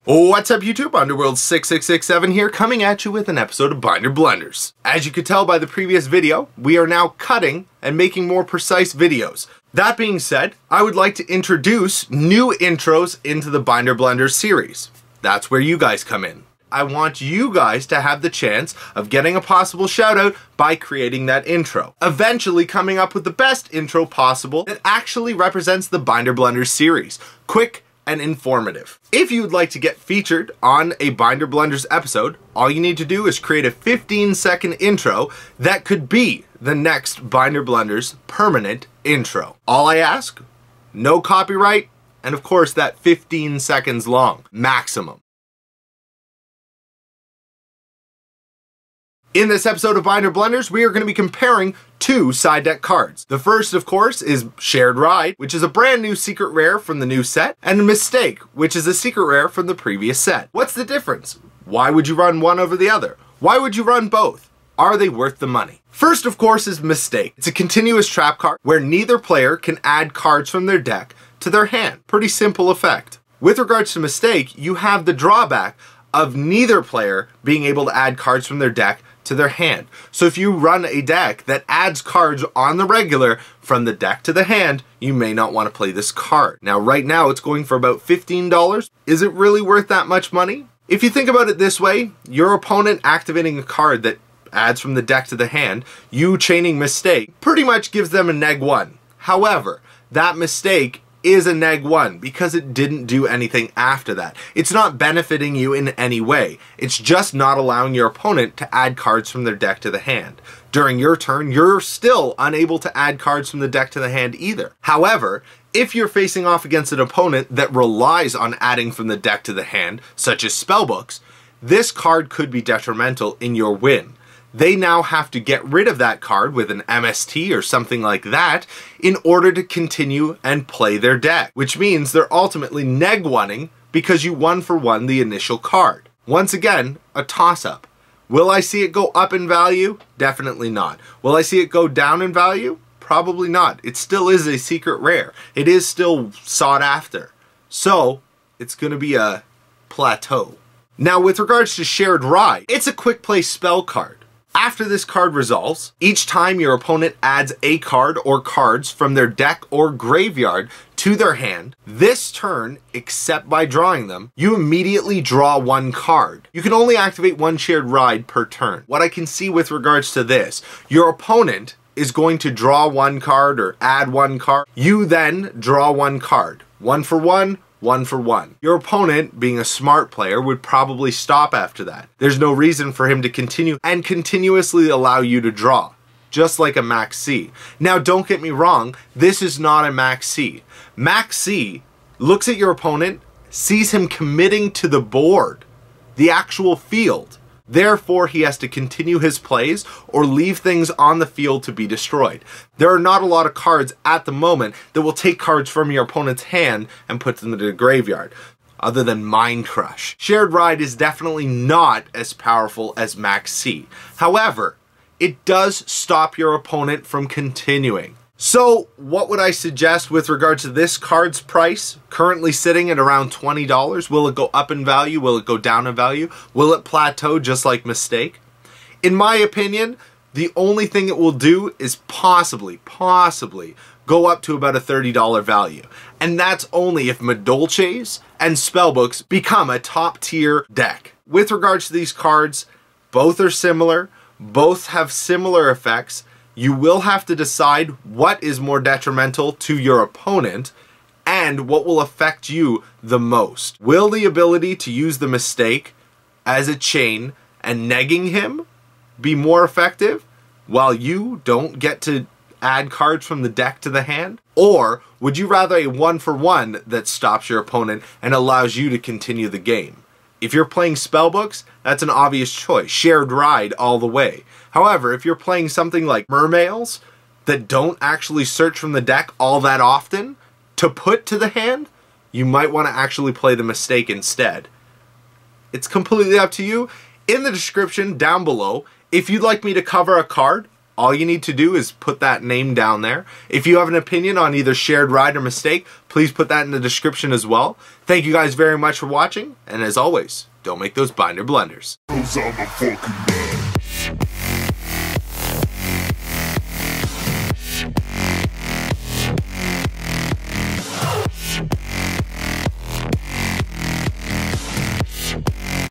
What's up YouTube, Underworld 6667 here, coming at you with an episode of Binder Blunders. As you could tell by the previous video, we are now cutting and making more precise videos. That being said, I would like to introduce new intros into the Binder Blunders series. That's where you guys come in. I want you guys to have the chance of getting a possible shout out by creating that intro. Eventually coming up with the best intro possible that actually represents the Binder Blunders series. Quick and informative. If you would like to get featured on a Binder Blunders episode, all you need to do is create a 15-second intro that could be the next Binder Blunders permanent intro. All I ask, no copyright, and of course that 15 seconds long, maximum. In this episode of Binder Blunders, we are going to be comparing two side deck cards. The first, of course, is Shared Ride, which is a brand new secret rare from the new set, and Mistake, which is a secret rare from the previous set. What's the difference? Why would you run one over the other? Why would you run both? Are they worth the money? First, of course, is Mistake. It's a continuous trap card where neither player can add cards from their deck to their hand. Pretty simple effect. With regards to Mistake, you have the drawback of neither player being able to add cards from their deck to their hand. So if you run a deck that adds cards on the regular from the deck to the hand, you may not want to play this card. Now right now it's going for about $15. Is it really worth that much money? If you think about it this way, your opponent activating a card that adds from the deck to the hand, you chaining Mistake, pretty much gives them a -1. However, that Mistake is a -1 because it didn't do anything after that. It's not benefiting you in any way. It's just not allowing your opponent to add cards from their deck to the hand. During your turn, you're still unable to add cards from the deck to the hand either. However, if you're facing off against an opponent that relies on adding from the deck to the hand, such as spellbooks, this card could be detrimental in your win. They now have to get rid of that card with an MST or something like that in order to continue and play their deck, which means they're ultimately neg-1ing because you won for one the initial card. Once again, a toss-up. Will I see it go up in value? Definitely not. Will I see it go down in value? Probably not. It still is a secret rare. It is still sought after. So, it's going to be a plateau. Now, with regards to Shared Ride, it's a quick play spell card. After this card resolves, each time your opponent adds a card or cards from their deck or graveyard to their hand, this turn, except by drawing them, you immediately draw one card. You can only activate one Shared Ride per turn. What I can see with regards to this, your opponent is going to draw one card or add one card. You then draw one card. One for one. One for one. Your opponent, being a smart player, would probably stop after that. There's no reason for him to continue and continuously allow you to draw, just like a Max C. Now, don't get me wrong, this is not a Max C. Max C looks at your opponent, sees him committing to the board, the actual field. Therefore, he has to continue his plays or leave things on the field to be destroyed. There are not a lot of cards at the moment that will take cards from your opponent's hand and put them into the graveyard, other than Mind Crush. Shared Ride is definitely not as powerful as Max C. However, it does stop your opponent from continuing. So, what would I suggest with regards to this card's price? Currently sitting at around $20. Will it go up in value? Will it go down in value? Will it plateau just like Mistake? In my opinion, the only thing it will do is possibly go up to about a $30 value. And that's only if Madolches and Spellbooks become a top tier deck. With regards to these cards, both are similar, both have similar effects. You will have to decide what is more detrimental to your opponent and what will affect you the most. Will the ability to use the Mistake as a chain and negging him be more effective while you don't get to add cards from the deck to the hand? Or would you rather a one for one that stops your opponent and allows you to continue the game? If you're playing Spellbooks, that's an obvious choice. Shared Ride all the way. However, if you're playing something like Mermails that don't actually search from the deck all that often to put to the hand, you might want to actually play the Mistake instead. It's completely up to you. In the description down below, if you'd like me to cover a card All you need to do is put that name down there. If you have an opinion on either Shared Ride or Mistake, please put that in the description as well. Thank you guys very much for watching, and as always, don't make those binder blunders.